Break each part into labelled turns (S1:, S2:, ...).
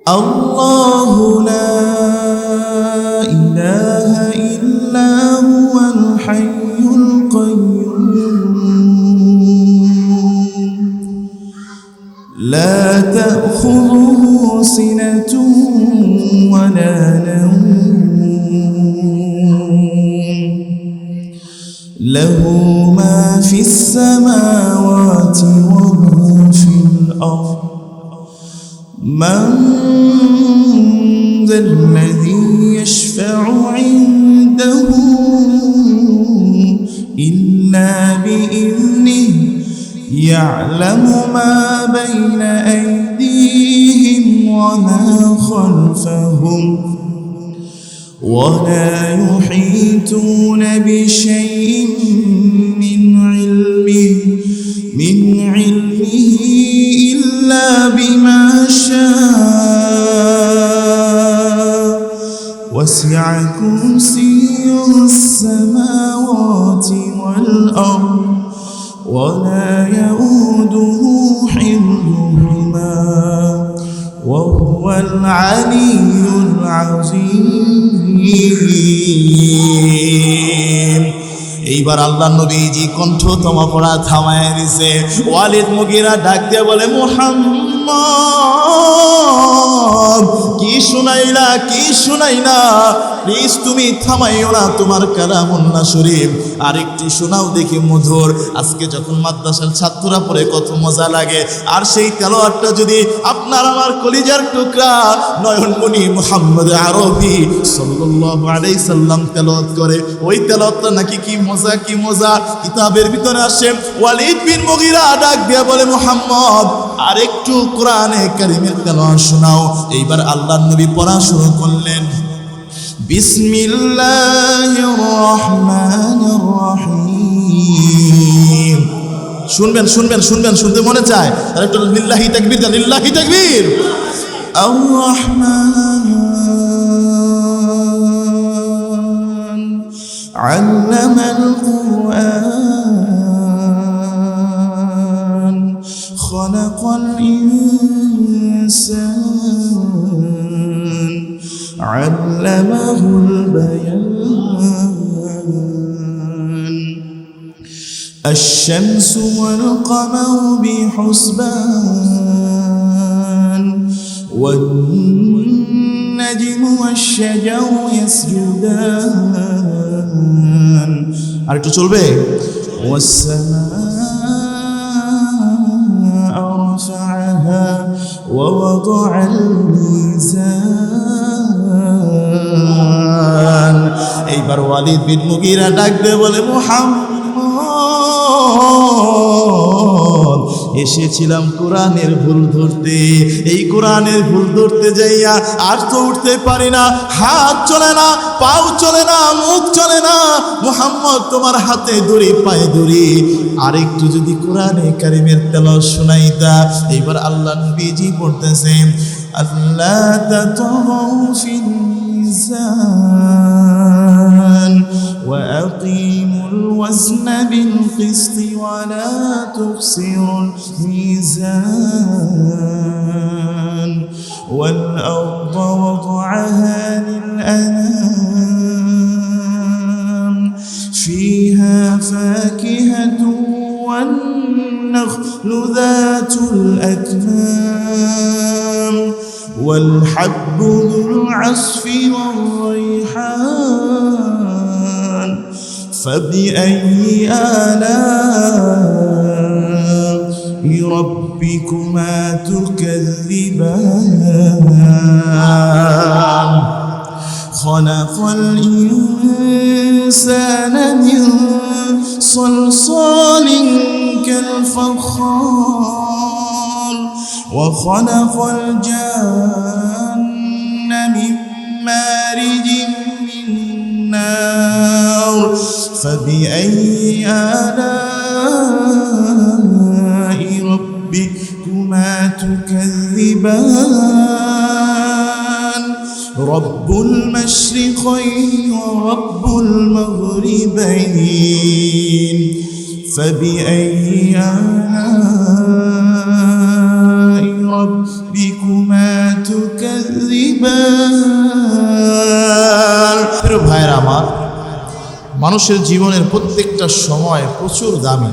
S1: الله لا إله إلا هو الحي القيوم لا تأخذه سنة ولا نوم له ما في السماوات وما في الأرض من ذا الذي يشفع عنده إلا بإذنه يعلم ما بين أيديهم وما خلفهم ولا يحيطون بشيء من علمه إلا بما شاء وسع كرسيه السماوات والأرض ولا يؤوده حفظهما وهو العلي العظيم এইবার আল্লাহ নবীজি কণ্ঠতমা পড়া থামায় দিছে ওয়ালিদ মুগীরা ডাক দিয়ে বলে মুহাম্মদ কি শুনাইলা প্লিজ তুমি থামাইও না তোমার কালামুল্লাহ শরীফ আরেকটু শোনাও দেখি মধুর আজকে যখন মাদ্রাসার ছাত্ররা পড়ে কত মজা লাগে আর সেই তেলাওয়াতটা যদি আপনার আমার কলিজার টুকরা নয়নমণি মুহাম্মদ আরবি সাল্লাল্লাহু আলাইহি সাল্লাম তেলাওয়াত করে ওই তেলাওয়াতটা নাকি কি মজা কিতাবের ভিতরে আসে ওয়ালিদ বিন মুগীরা ডাক দিয়ে বলে মুহাম্মদ আরেকটু কোরআনে কারীমের তেলাওয়াত শোনাও এইবার আল্লাহর নবী পড়া শুরু করলেন বিসমিল্লাহির রহমানির রহিম শুনবেন শুনতে মনে চায় আর একটু লিল্লাহি তাকবীর দেন লিল্লাহি তাকবীর আর রহমান আল্লামাল কুরআন খালাকাল ইনসান علمه البيان الشمس والقمر بحسبان والنجم والشجر يسجدان আরেকটু চলবে والسماء رفعها ووضع الميزان এইবার ওয়ালিদ বিন মুগীরা ডাক দিয়ে বলে মুহাম্মদ এসেছিলাম কোরআনের ভুল ধরতে এই কোরআনের ভুল ধরতে যাইয়া আর তো উঠতে পারি না হাত চলে না পাও চলে না মুখ চলে না মুহাম্মদ তোমার হাতে দড়ি পায়ে দড়ি আরেকটু যদি কোরআনে কারীমের তেলাওয়াত শোনাইতা এইবার আল্লাহ নবীজি পড়তেছেন আল্লাহ তাতাগাউ ফিল মিজান وأقيموا الوزن بالقسط ولا تخسروا الميزان والأرض وضعها للأنام فيها فاكهة والنخل ذات الأكمام والحب ذو العصف والريحان فبأي آلاء ربكما تكذبان خلق الإنسان من صلصال كالفخار وخلق الجن من مارج من نار فبأي آلاء ربكما تكذبان رب المشرقين ورب المغربين فبأي آلاء ربكما তুকাযযিবান। প্রিয় ভাইরা আমার, মানুষের জীবনের প্রত্যেকটা সময় প্রচুর দামি।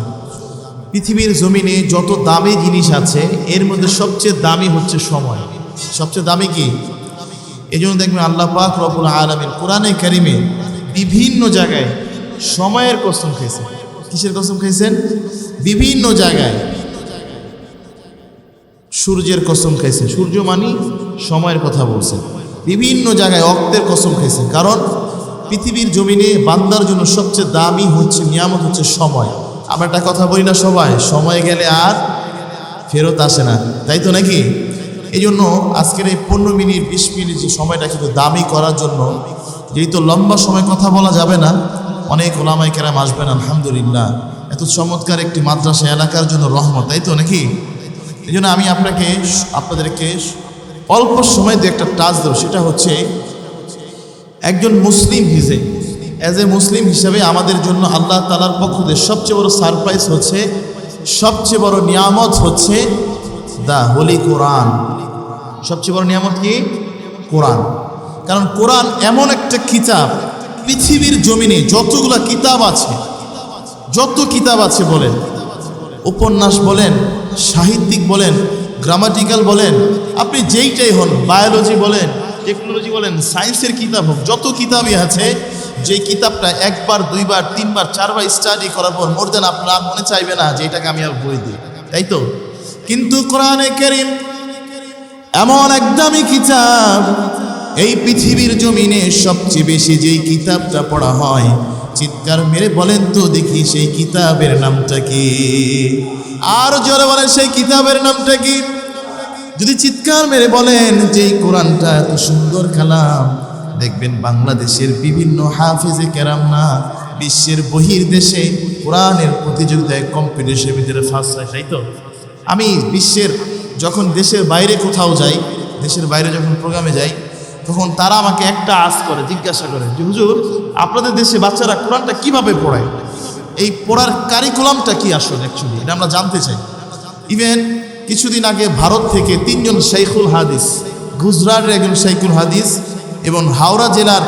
S1: পৃথিবীর জমিনে যত দামি জিনিস আছে এর মধ্যে সবচেয়ে দামি হচ্ছে সময়। সবচেয়ে দামি কি? এই জন্য দেখবেন আল্লাহ পাক রব্বুল আলামিন কোরআনে কারিমে বিভিন্ন জায়গায় সময়ের কসম খেয়েছেন। কিসের কসম খেয়েছেন? বিভিন্ন জায়গায় সূর্যের কসম খাইছে, সূর্য মানে সময়ের কথা বলছে। বিভিন্ন জায়গায় অক্তের কসম খাইছে, কারণ পৃথিবীর জমিনে বান্দার জন্য সবচেয়ে দামি হচ্ছে নিয়ামত হচ্ছে সময়। আমরা একটা কথা বলি না সবাই, সময় গেলে আর ফেরত আসে না, তাই তো নাকি? এই জন্য আজকের এই 15 মিনিট 20 মিনিট যে সময়টা কিন্তু দামি করার জন্য, যেহেতু লম্বা সময় কথা বলা যাবে না, অনেক ওলামায়ে কেরাম আসবেন আলহামদুলিল্লাহ। এত চমৎকার একটি মাদ্রাসা এলাকার জন্য রহমত, তাই তো নাকি? এই জন্য আমি আপনাদেরকে অল্প সময় দিয়ে একটা টাচ দেব, সেটা হচ্ছে একজন মুসলিম অ্যাজ এ মুসলিম হিসাবে আমাদের জন্য আল্লাহ তাআলার পক্ষ থেকে সবচেয়ে বড় সারপ্রাইজ হচ্ছে, সবচেয়ে বড় নিয়ামত হচ্ছে দা হোলি কোরআন। সবচেয়ে বড় নিয়ামত কি? কোরআন। কারণ কোরআন এমন একটা কিতাব, পৃথিবীর জমিনে যতগুলা কিতাব আছে, যত কিতাব আছে বলেন, উপন্যাস বলেন, সাহিত্যিক বলেন, গ্রামাটিক্যাল বলেন, আপনি যেইটাই হন, বায়োলজি বলেন, টেকনোলজি বলেন, সায়েন্সের কিতাব হোক, যত কিতাবই আছে, যে কিতাবটা একবার, দুইবার, তিনবার, চারবার স্টাডি করার পর মোর দেন আপনার মনে চাইবে না যে এটাকে আমি আর বই দিই, তাই তো? কিন্তু কোরআনে কারীম এমন এক দামি কিতাব, এই পৃথিবীর জমিনে সবচেয়ে বেশি যেই কিতাবটা পড়া হয়, চিৎকার মেরে বলেন তো দেখি সেই কিতাবের নামটা কি? আর জোরে বলেন সেই কিতাবের নামটা কি? যদি চিৎকার মেরে বলেন যে এই কোরআনটা এত সুন্দর কালাম, দেখবেন বাংলাদেশের বিভিন্ন হাফেজে কেরাম না বিশ্বের বহির্দেশে কোরআনের প্রতিযোগিতায় কম্পিটিশনের ভিতরে ফার্স্ট হয়, তাই তো? আমি বিশ্বের যখন দেশের বাইরে কোথাও যাই, দেশের বাইরে যখন প্রোগ্রামে যাই, তখন তারা আমাকে একটা করে জিজ্ঞাসা করে যে হুজুর, আপনাদের দেশে বাচ্চারা কোরআনটা কিভাবে পড়ায়? এই পড়ার কারিকুলামটা কি আসলে অ্যাকচুয়ালি, এটা আমরা জানতে চাই। ইভেন কিছুদিন আগে ভারত থেকে 3 জন শাইখুল হাদিস, গুজরাটের একজন শাইখুল হাদিস এবং হাওড়া জেলার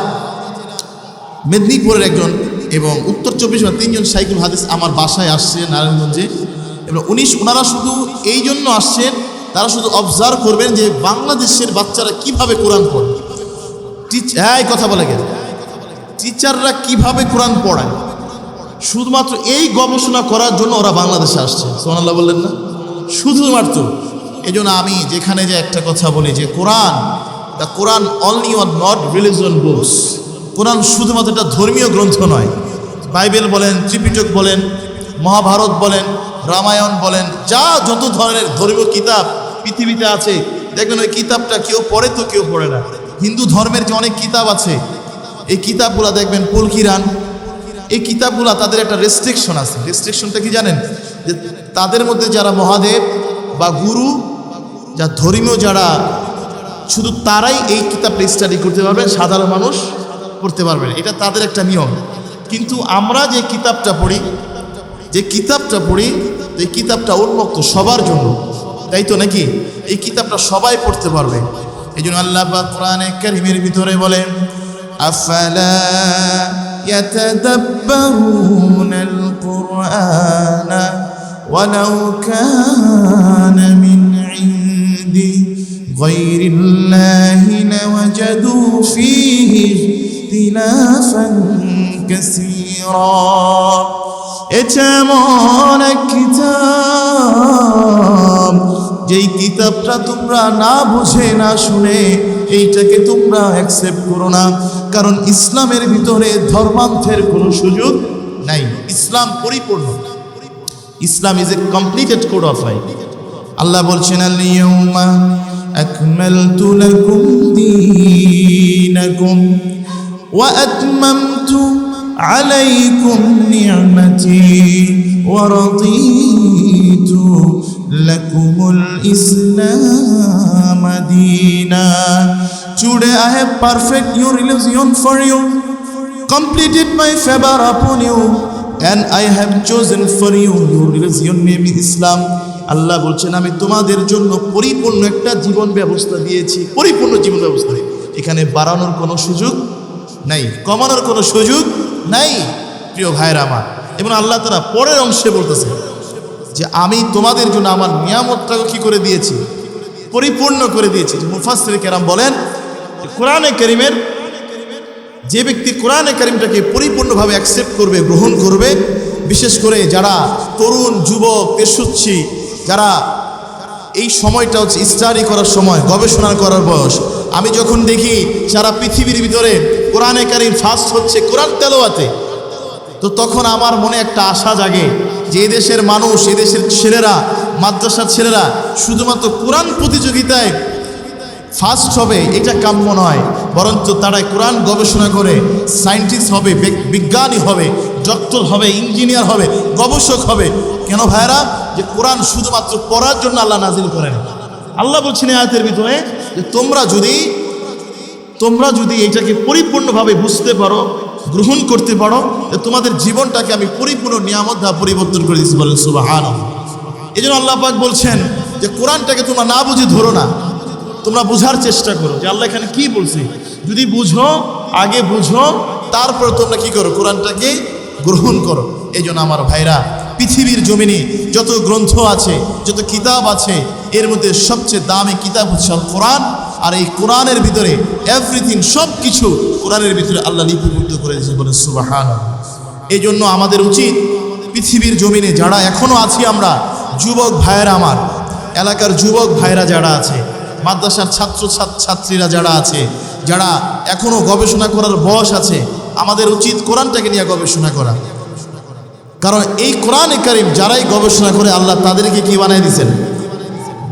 S1: মেদিনীপুরের একজন এবং উত্তর 24 পরগনার 3 জন শাইখুল হাদিস আমার বাসায় আসছে নারায়ণগঞ্জে। এবং ওনারা শুধু এই জন্য আসছেন, তারা শুধু অবজার্ভ করবেন যে বাংলাদেশের বাচ্চারা কিভাবে কোরআন পড়ে, কথা বলে গেছে টিচাররা কিভাবে কোরআন পড়ায়, শুধুমাত্র এই গবেষণা করার জন্য ওরা বাংলাদেশে আসছে। সুবহানাল্লাহ বললেন না? শুধুমাত্র এই জন্য আমি যেখানে যে একটা কথা বলি যে the Quran only or not religion books. Quran শুধুমাত্র একটা ধর্মীয় গ্রন্থ নয়। বাইবেল বলেন, ত্রিপিটক বলেন, মহাভারত বলেন, রামায়ণ বলেন, যত ধরনের ধর্মীয় কিতাব পৃথিবীতে আছে, দেখবেন ওই কিতাবটা কেউ পড়ে তো কেউ পড়ে না। হিন্দু ধর্মের যে অনেক কিতাব আছে, এই কিতাবগুলা দেখবেন পুলকিরান, এই কিতাবগুলা তাদের একটা রেস্ট্রিকশন আছে। রেস্ট্রিকশনটা কি জানেন? যে তাদের মধ্যে যারা মহাদেব বা গুরু, যা ধর্মীয় যারা, শুধু তারাই এই কিতাবটা স্টাডি করতে পারবেন, সাধারণ মানুষ পড়তে পারবেন, এটা তাদের একটা নিয়ম। কিন্তু আমরা যে কিতাবটা পড়ি, এই কিতাবটা উন্মুক্ত সবার জন্য, তাই তো নাকি? এই কিতাবটা সবাই পড়তে পারবে। এই জন্য আল্লাহ পাক কোরআনে কারীমের ভিতরে বলেন, আফালা ইয়াতাদাব্বারুনাল কুরআনা ওয়ালাউ কানা মিন ইনদি গায়রিল্লাহি লাওয়াজাদু ফীহি ইখতিলাফান কাসীরা। এটা এমন এক কিতাব, যেই কিতাবটা তোমরা না বুঝে না শুনে এইটাকে তোমরা অ্যাকসেপ্ট করো না, কারণ ইসলামের ভিতরে ধর্মান্তের কোনো সুযোগ নাই। ইসলাম পরিপূর্ণ, Islam is a completed code of life. আল্লাহ বলছেন, আল-ইয়াউমা আকমালতু লাকুম দীনাকুম ওয়া আতমামতু আলাইকুম নি'মাতি ওয়া রাদিতু লাকুমুল ইসলাম দীনা। Today I have perfect your religion for you, completed my favor upon you, and I have chosen for you your religion name is Islam. আল্লাহ বলছেন আমি তোমাদের জন্য পরিপূর্ণ একটা জীবন ব্যবস্থা দিয়েছি, পরিপূর্ণ জীবন ব্যবস্থা। এখানে বাড়ানোর কোনো সুযোগ নাই, কমানোর কোনো সুযোগ নাই প্রিয় ভাইরা আমার। এবং আল্লাহ তাআলা পরের অংশে বলতেছে যে আমি তোমাদের জন্য আমার নিয়ামতটাকে কি করে দিয়েছি, পরিপূর্ণ করে দিয়েছি। মুফাসসির কেরাম বলেন কোরআনে কারীমের যে ব্যক্তি কোরআনে কারীমটাকে পরিপূর্ণভাবে অ্যাকসেপ্ট করবে, গ্রহণ করবে, বিশেষ করে যারা তরুণ যুবক তেজস্বী, যারা এই সময়টা হচ্ছে স্টাডি করার সময়, গবেষণা করার বয়স। আমি যখন দেখি সারা পৃথিবীর ভিতরে কোরআনে কারীম ফার্স্ট হচ্ছে কোরআন তেলাওয়াতে, তো তখন আমার মনে একটা আশা জাগে যে এদেশের মানুষ, এদেশের ছেলেরা, মাদ্রাসার ছেলেরা শুধুমাত্র কোরআন প্রতিযোগিতায় ফার্স্ট হবে এটা কাম্য নয়, বরঞ্চ তারা কোরআন গবেষণা করে সায়েন্টিস্ট হবে, বিজ্ঞানী হবে, ডক্টর হবে, ইঞ্জিনিয়ার হবে, গবেষক হবে। কেন ভাইরা? যে কোরআন শুধুমাত্র পড়ার জন্য আল্লাহ নাজিল করেন। আল্লাহ বলছেন আয়াতের ভিতরে যে তোমরা যদি এটাকে পরিপূর্ণভাবে বুঝতে পারো, গ্রহণ করতে পারো, তোমাদের জীবনটাকে আমি পরিপূর্ণ নিয়ামত দ্বারা পরিবর্তন করে দিচ্ছি। বলেন সুবহানাল্লাহ। এই জন্য আল্লাহ পাক বলছেন যে কোরআনটাকে তোমরা না বুঝে ধরো না, তোমরা বুঝার চেষ্টা করো যে আল্লাহ এখানে কি বলছে। যদি বুঝো, আগে বুঝো, তারপর তোমরা কি করো, কোরআনটাকে গ্রহণ করো। এই জন্য আমার ভাইরা, পৃথিবীর জমিনে যত গ্রন্থ আছে, যত কিতাব আছে, এর মধ্যে সবচেয়ে দামি কিতাব হচ্ছে কোরআন। আর এই কোরআনের ভিতরে এভরিথিং, সব কিছু কোরআনের ভিতরে আল্লাহ লিপিবদ্ধ করে দিয়েছে। বলে সুবহানাল্লাহ। এই জন্য আমাদের উচিত পৃথিবীর জমিনে যারা এখনও আছি আমরা, যুবক ভাইয়েরা, আমার এলাকার যুবক ভাইরা যারা আছে, মাদ্রাসার ছাত্রীরা যারা আছে, যারা এখনও গবেষণা করার বয়স আছে, আমাদের উচিত কোরআনটাকে নিয়ে গবেষণা করা। কারণ এই কোরআনে কারীম যারাই গবেষণা করে আল্লাহ তাদেরকে কি বানিয়ে দিয়েছেন,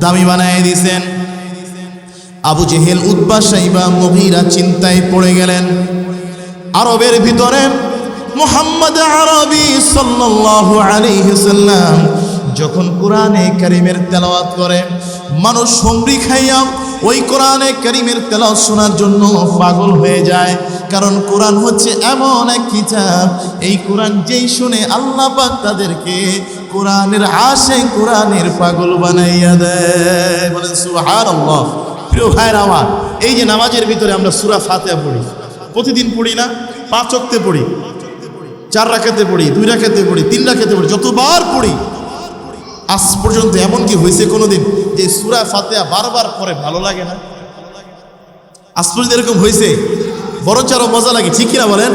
S1: দামি বানিয়ে দিয়েছেন। আবু জেহেল, উতবা, শাইবা, মুগীরা চিন্তায় পড়ে গেলেন। আরবের ভিতরে মুহাম্মদ আরবি সাল্লাল্লাহু আলাইহি সাল্লাম যখন কোরআনে কারীমের তেলাওয়াত করে, মানুষ হুমড়ি খাইয়া ওই কোরআনে কারীমের তেলাওয়াত শোনার জন্য পাগল হয়ে যায়। কারণ কোরআন হচ্ছে এমন এক কিতাব, এই কোরআন যেই শুনে আল্লাহ পাক তাদেরকে কোরআনের আশায় কোরআনের পাগল বানাইয়া দেয়। বলেন সুবহানাল্লাহ। প্রিয় ভাইরা আমার, এই যে নামাজের ভিতরে আমরা সূরা ফাতিহা পড়ি, প্রতিদিন পড়ি না? 5 ওয়াক্তে পড়ি, 4 রাকাতে পড়ি, 2 রাকাতে পড়ি, 3 রাকাতে পড়ি, যতবার পড়ি, আজ পর্যন্ত এমন কি হয়েছে কোনোদিন যে সূরা ফাতিহা বারবার পড়ে ভালো লাগে না? আজ পর্যন্ত এরকম হয়েছে? বরঞ্চ আরো মজা লাগে, ঠিক কিনা বলেন?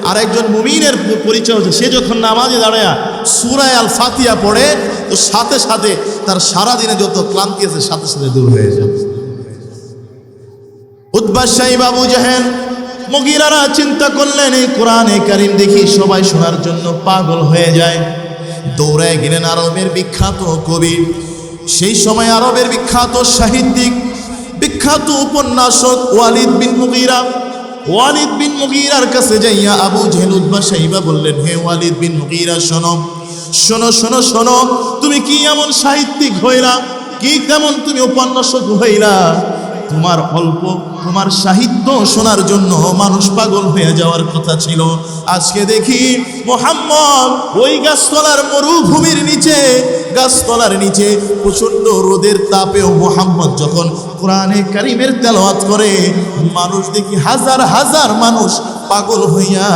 S1: আর একজন মুমিনের পরিচয় হচ্ছে সে যখন নামাজে দাঁড়ায় সূরা আল ফাতিহা পড়ে, তো সাথে সাথে তার সারাদিনে যত ক্লান্তি আছে সাথে সাথে দূর হয়ে যায়। উতবা, শাইবা, আবু জেহেল, মুগীরারা চিন্তা করলেন এই কোরআনে কারীম দেখি সবাই শোনার জন্য পাগল হয়ে যায়। দৌড়ায় গেলেন আরবের বিখ্যাত কবি, সেই সময় আরবের বিখ্যাত সাহিত্যিক, বিখ্যাত উপন্যাসক ওয়ালিদ বিন মুগীরা। ওয়ালিদ বিন মুগীরার কাছে যাইয়া আবু জেহেল, উতবা, শাইবা বললেন, হে ওয়ালিদ বিন মুগীরা, শোনো শোনো শোনো শোনো, তুমি কি এমন সাহিত্যিক হইলা, কি তেমন তুমি উপন্যাসক হইলা, তোমার সাহিত্য শোনার জন্য মানুষ পাগল হয়ে যাওয়ার কথা ছিল। আজকে দেখি মুহাম্মদ ওই গাছতলার মরুভূমির নিচে, গাছতলার নিচে প্রচণ্ড রোদের তাপেও মুহাম্মদ যখন কোরআনে কারীমের তেলাওয়াত করে, মানুষ দেখি হাজার হাজার মানুষ পাগল হইয়া,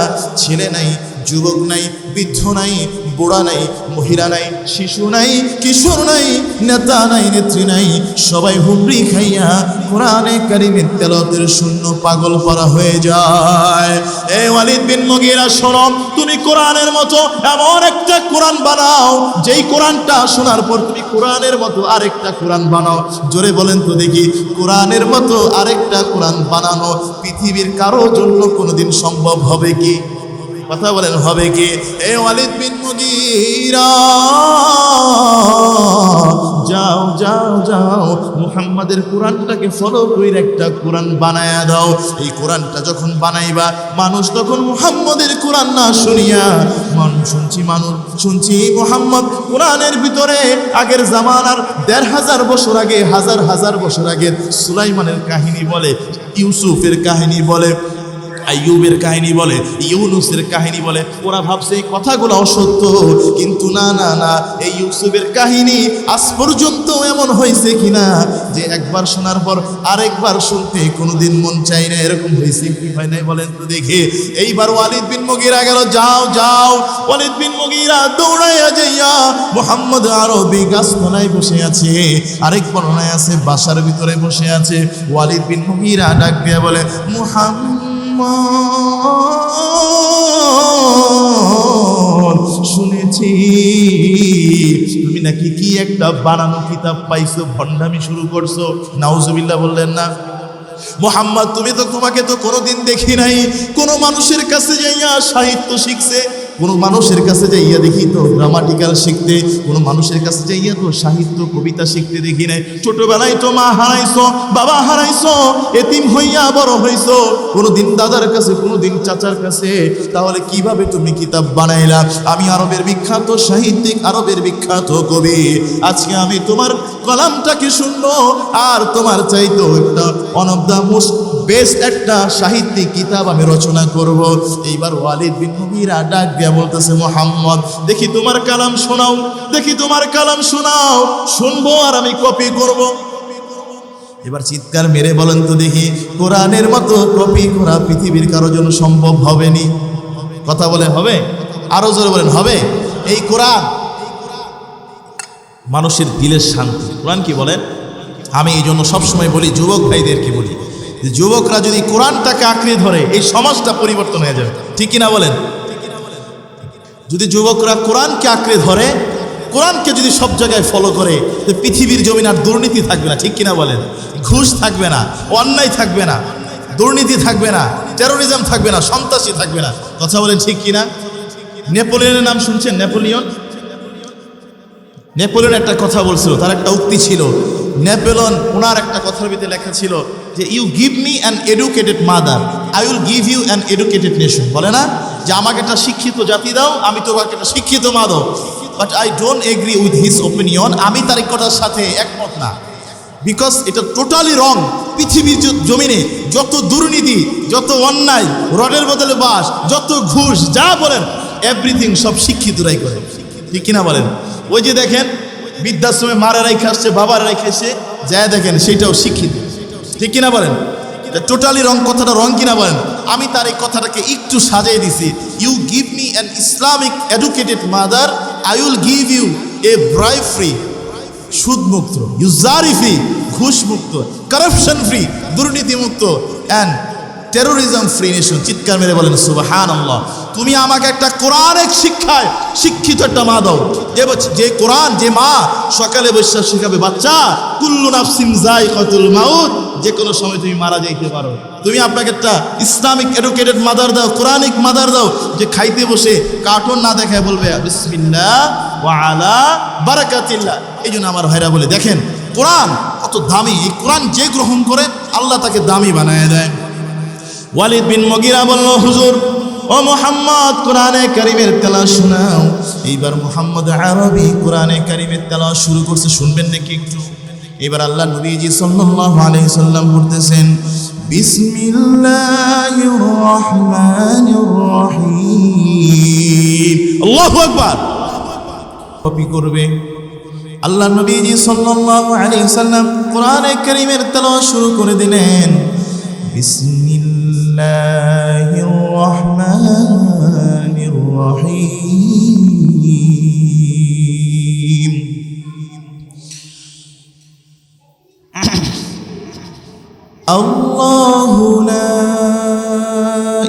S1: ছেলে নাই, যুবক নাই, বৃদ্ধ নাই, বুড়া নাই, মহিলা নাই, শিশু নাই, কিশোর নাই, নেতা নাই, নেত্রী নাই, সবাই হুমড়ি খাইয়া কোরআনে কারীমের তেলাওয়াতের শূন্য পাগল পারা হয়ে যায়। এই ওয়ালিদ বিন মুগীরা, শোনো, তুমি কোরআনের মতো এমন একটা কোরআন বানাও, যেই কোরআনটা শোনার পর তুমি কোরআনের মতো আরেকটা কোরআন বানাও। জোরে বলেন তো দেখি, কোরআনের মতো আরেকটা কোরআন বানানো পৃথিবীর কারো জন্য কোনোদিন সম্ভব হবে কি? কথা বলেন, হবে কি? এ ওয়ালিদ বিন মুগীরা, যাও যাও যাও, মুহাম্মাদের কোরআনটাকে ফলো করে একটা কোরআন বানায়া দাও। এই কোরআনটা যখন বানাইবা, মানুষ তখন মুহাম্মাদের কোরআন না শুনিয়া, শুনছি মুহাম্মদ কোরআনের ভিতরে আগের জামানার 1500 বছর আগে, হাজার হাজার বছর আগে সুলাইমানের কাহিনী বলে, ইউসুফের কাহিনী বলে, আইয়ুবের কাহিনী বলে, ইউনুসের কাহিনী বলে। ওরা ভাবছে এই কথাগুলো অসত্য, কিন্তু না না না, এই ইউসুফের কাহিনী আজ পর্যন্ত এমন হয়েছে কিনা যে একবার শোনার পর আরেকবার শুনতে কোনোদিন মন চাই না, এরকম হয়েছে কি হয় নাই বলেন তো দেখে। এইবার ওয়ালিদ বিন মুগীরা গেল, যাও যাও। ওয়ালিদ বিন মুগীরা দৌড়াইয়া যাইয়া মুহাম্মদ আরবি গাছতলায় বসে আছে, আরেক বর্ণনায় আছে বাসার ভিতরে বসে আছে। ওয়ালিদ বিন মুগীরা ডাক দিয়ে বলে, মুহাম্মদ, শুনেছি তুমি নাকি কি একটা বানানো কিতাব পাইছো, ভণ্ডামি শুরু করছো। নাউজুবিল্লাহ বললেন না? মুহাম্মদ, তোমাকে তো কোনোদিন দেখি নাই কোনো মানুষের কাছে যাইয়া সাহিত্য শিখছে, কোনো মানুষের কাছে যাইয়া দেখি তো গ্রামাটিক্যাল শিখতে, কোনো মানুষের কাছে যাইয়া তো সাহিত্য কবিতা শিখতে দেখি নাই। ছোটবেলায় তো মা হারাইছো, বাবা হারাইছো, এতিম হইয়া বড় হইছো, কোনোদিন দাদার কাছে, কোনোদিন চাচার কাছে, তাহলে কিভাবে তুমি কিতাব বানাইলা? আমি আরবের বিখ্যাত সাহিত্যিক, আরবের বিখ্যাত কবি, আজকে আমি তোমার কলামটাকে শুনবো আর তোমার চাইতো একটা one of the most best একটা সাহিত্যিক কিতাব আমি রচনা করব। এইবার ওয়ালিদ বিন মুগীরা ডাক দিয়া বলতেছে, মুহাম্মদ, দেখি তোমার কালাম শোনাও, দেখি তোমার কালাম শোনাও, শুনবো আর আমি কপি করব। এবার চিৎকার মেরে বলেন তো দেখি, কোরআনের মতো কপি করা পৃথিবীর কারো জন্য সম্ভব হবে নি? কথা বলে হবে? আরো জোরে বলেন, হবে? এই কোরআন মানুষের দিলের শান্তি। কোরআন কি বলেন? আমি এই জন্য সবসময় বলি, যুবক ভাইদেরকে বলি, যে যুবকরা যদি কোরআনটাকে আঁকড়ে ধরে এই সমাজটা পরিবর্তন হয়ে যাবে। ঠিক কিনা বলেন? যদি যুবকরা কোরআনকে আঁকড়ে ধরে, কোরআনকে যদি সব জায়গায় ফলো করে, তো পৃথিবীর জমিন আর দুর্নীতি থাকবে না। ঠিক কিনা বলেন? ঘুষ থাকবে না, অন্যায় থাকবে না, দুর্নীতি থাকবে না, টেরোরিজম থাকবে না, সন্ত্রাসী থাকবে না। কথা বলেন ঠিক কিনা? নেপোলিয়নের নাম শুনছেন? নেপোলিয়ন একটা কথা বলছিল, তার একটা উক্তি ছিল। নেপোলিয়ন, ওনার একটা কথার ভিতরে লেখা ছিল যে, you give me an educated mother, I will give you an educated nation. বলে না যে আমাকে একটা শিক্ষিত জাতি দাও, আমি তোমাকে একটা শিক্ষিত মা দাও। But I don't agree with his opinion, আমি তার এই কথার সাথে একমত না, বিকজ এটা টোটালি রং। পৃথিবীর জমিনে যত দুর্নীতি, যত অন্যায়, রডের বদলে বাস, যত ঘুষ, যা বলেন এভরিথিং সব শিক্ষিতরাই করে। ঠিক কিনা বলেন? ওই যে দেখেন বৃদ্ধাশ্রমে মারা রেখে আসছে, বাবার রেখে এসে যায়, দেখেন সেইটাও শিক্ষিত। ঠিক কিনা বলেন? টোটালি রং, কথাটা রং কিনা বলেন? আমি তার এই কথাটাকে একটু সাজিয়ে দিছি, you give me an Islamic educated mother, I will give you a bribe free, সুদ মুক্ত, ইউজারি ফ্রি, ঘুষ মুক্ত, কারাপশন ফ্রি, দুর্নীতি মুক্ত, অ্যান্ড টেরোরিজম ফ্রি নেশন। চিৎকার মেরে বলেন সুবহানাল্লাহ। তুমি আমাকে একটা কোরআনের শিক্ষায় শিক্ষিত একটা মা দাও, যে কোরআন, যে মা সকালে বসে শেখাবে, বাচ্চা কুল্লু নাফসিন যায়কাতুল মাউত, যে কোনো সময় তুমি মারা যাইতে পারো। তুমি আপনাকে একটা ইসলামিক এডুকেটেড মাদার দাও, কোরআনিক মাদার দাও, যে খাইতে বসে কার্টুন না দেখায় বলবে বিসমিল্লাহ ওয়া আলা বারাকাতিল্লাহ। এই জন্য আমার ভাইরা বলে, দেখেন কোরআন কত দামি, এই কোরআন যে গ্রহণ করে আল্লাহ তাকে দামি বানায় দেয়। ওয়ালিদ বিন মুগীরা বলল, হুজুর, ও মুহাম্মদ, কোরআনে কারীমের তেলাওয়াত শোনাও। এইবার মুহাম্মদ আরবি কোরআনে কারীমের তেলাওয়াত শুরু করছে, শুনবেন নাকি একটু? এবার আল্লাহ নবীজি সাল্লাল্লাহু আলাইহি সাল্লাম পড়তেছেন, বিসমিল্লাহির রহমানির রহিম। আল্লাহু আকবার। কপি করবে। আল্লাহ নবীজি সাল্লাল্লাহু আলাইহি সাল্লাম কোরআনে কারীমের তেলাওয়াত শুরু করে দিলেন, বিসমিল্লাহির রহমানির রহিম। আল্লাহু লা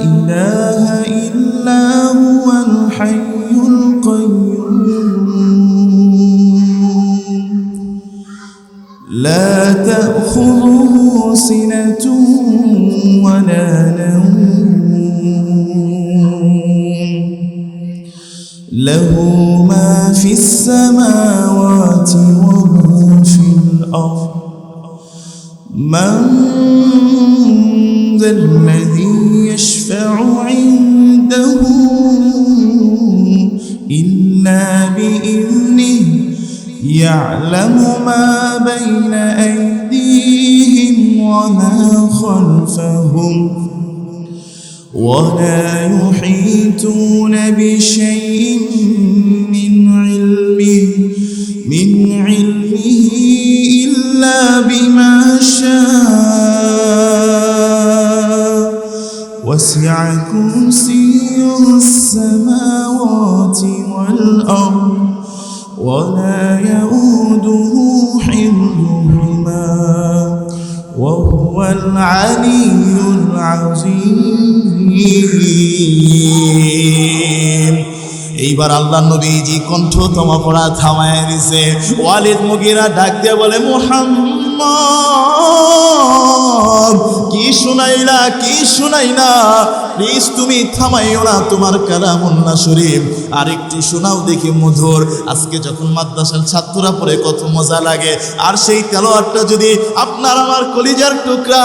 S1: ইলাহা ইল্লা হুয়াল হাইয়ুল কাইয়্যুম লা তা'খুযুহু সিনাতুন ওয়া লা নাওম লাহু মা ফিস সামাওয়াতি ওয়া মা ফিল আরদ من ذا الذي يشفع عنده إلا بإذنه يعلم ما بين أيديهم وما خلفهم ولا يحيطون بشيء من علمه إلا بما شاء وسع كرسيه السماوات والأرض ولا يؤوده حفظهما وهو العلي العظيم এইবার আল্লাহ নবীজি কণ্ঠতম পড়া থামায় দিছে ওয়ালিদ মুগীরা ডাক দিয়ে বলে মুহাম্মদ কি শুনাইলা প্লিজ তুমি থামাইও না তোমার কালামুল্লাহ শরীফ আরেকটি শোনাও দেখি মধুর আজকে যখন মাদ্রাসার ছাত্ররা পড়ে কত মজা লাগে আর সেই তেলাওয়াতটা যদি আপনার আমার কলিজার টুকরা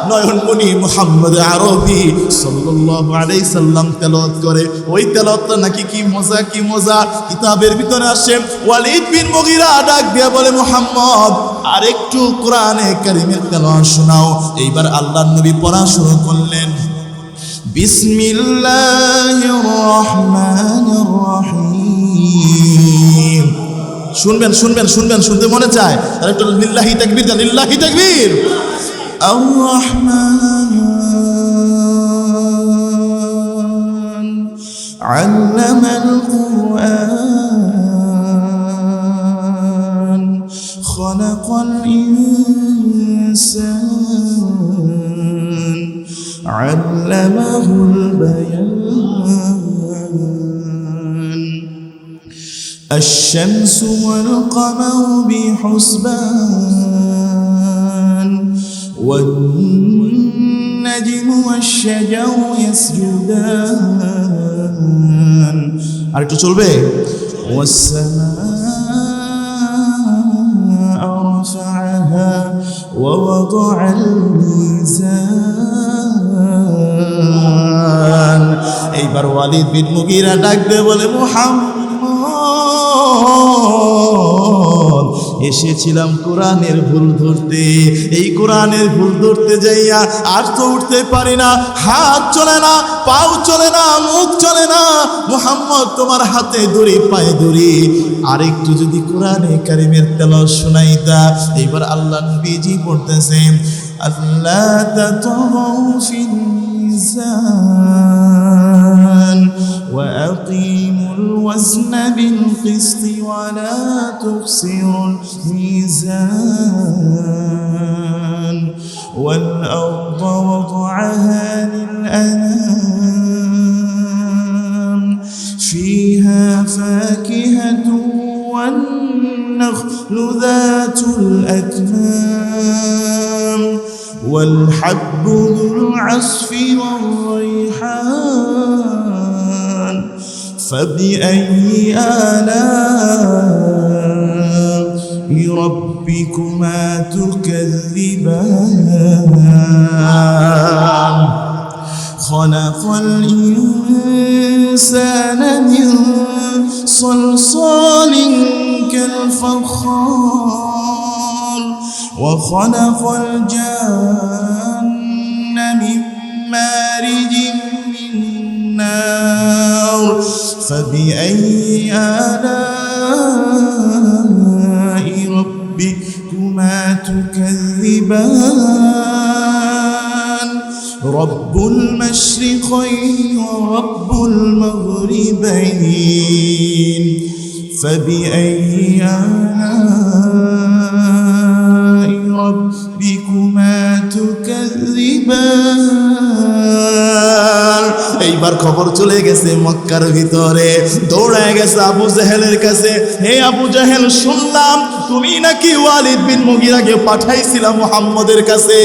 S1: নয়নমণি মুহাম্মদ আরবি সাল্লাল্লাহু আলাইহি সাল্লাম তেলাওয়াত করে ওই তেলাওয়াতটা নাকি কি মজা কিতাবের ভিতরে আসে ওয়ালিদ বিন মুগীরা ডাক দিয়ে বলে মুহাম্মদ আরেকটু কোরআনে কারীমের তেলাওয়াত শোনাও এইবার আল্লাহর নবী পড়া শুরু করলেন বিসমিল্লাহির রহমানির রহিম শুনবেন শুনতে মনে চায় আর একটু লিল্লাহি তাকবীর দেন লিল্লাহি তাকবীর আর রহমান আল্লামাল কুরআন খালাকাল ইনসান علمه البيان الشمس والقمر بحسبان والنجم والشجر يسجدان আরেকটু চলবে والسماء رفعها ووضع الميزان এইবার ওয়ালিদ বিন মুগীরা ডাক দিয়ে বলে মুহাম্মদ এসেছিলাম কোরআনের ভুল ধরতে এই কোরআনের ভুল ধরতে যাইয়া আর তো উঠতে পারি না হাত চলে না পাও চলে না মুখ চলে না মুহাম্মদ তোমার হাতে দড়ি পায়ে দড়ি আরেকটু যদি কোরআনে কারীমের তেলাওয়াত শোনাইতা এইবার আল্লাহ নবীজি পড়তেছেন আল্লাহ তাতাগাউ ফিল মিজান ওয়া আকিমুল ওয়াজনা বিল কিসতি ওয়া লা তুখসিরুল মিজান ওয়াল আরদা ওয়াদআহা লিল আনাম ফিহা ফাকিহাতুন ওয়ান নাখলু যাতুল আকমাম والحب ذو العصف والريحان فبأي آلاء ربكما تكذبان خلق الإنسان من صلصال كالفخار وخلق الجن من مارج من نار فبأي آلاء ربكما تكذبان رب المشرقين ورب المغربين فبأي آلاء ربكما تكذبان এইবার খবর চলে গেছে মক্কার ভিতরে দৌড়ায় গেছে আবু জাহেলের কাছে হে আবু জাহেল শুনলাম তুমি নাকি ওয়ালিদ বিন মুগীরাকে পাঠাইছিলা মুহাম্মদের কাছে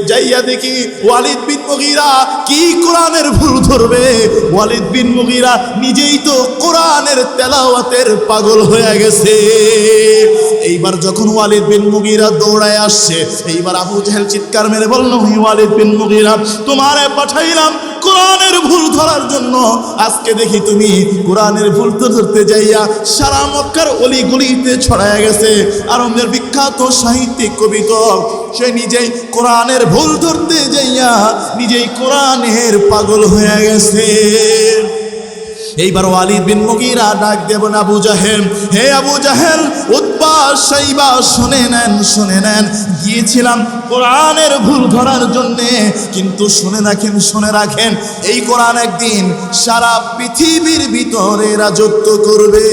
S1: যাইয়া দেখি ওয়ালিদ বিন মুগীরা কি কোরআনের ভুল ধরবে ওয়ালিদ বিন মুগীরা নিজেই তো কোরআনের তেলাওয়াতের পাগল হয়ে গেছে এইবার যখন ওয়ালিদ বিন মুগীরা দৌড়ায় আসছে এইবার আবু জাহেল চিৎকার মেরে বলল ওয়ালিদ বিন মুগীরা তোমারে পাঠাইলাম কোরআনের ভুল ধরার জন্য আজকে দেখি তুমি কোরআনের ভুল ধরতে যাইয়া সারা মক্কার অলিগলিতে ছড়ায় গেছে। আরবের বিখ্যাত সাহিত্যিক কবিতা, সে নিজেই কোরআনের ভুল ধরতে যাইয়া নিজেই কোরআনের পাগল হয়ে গেছে। এইবার ওয়ালিদ বিন মুগীরা ডাক দেবেন আবু জাহেল, হে আবু জাহেল, উতবা সাইবা শুনে নেন, গিয়েছিলাম কোরআনের ভুল ধরার জন্যে, কিন্তু শুনে রাখেন এই কোরআন একদিন সারা পৃথিবীর ভিতরে রাজত্ব করবে।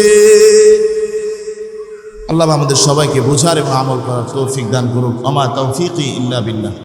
S1: আল্লাহ আমাদের সবাইকে বুঝার এবং আমল করার তৌফিক দান করুক। আমা তৌফিকি ইল্লা বিল্লাহ।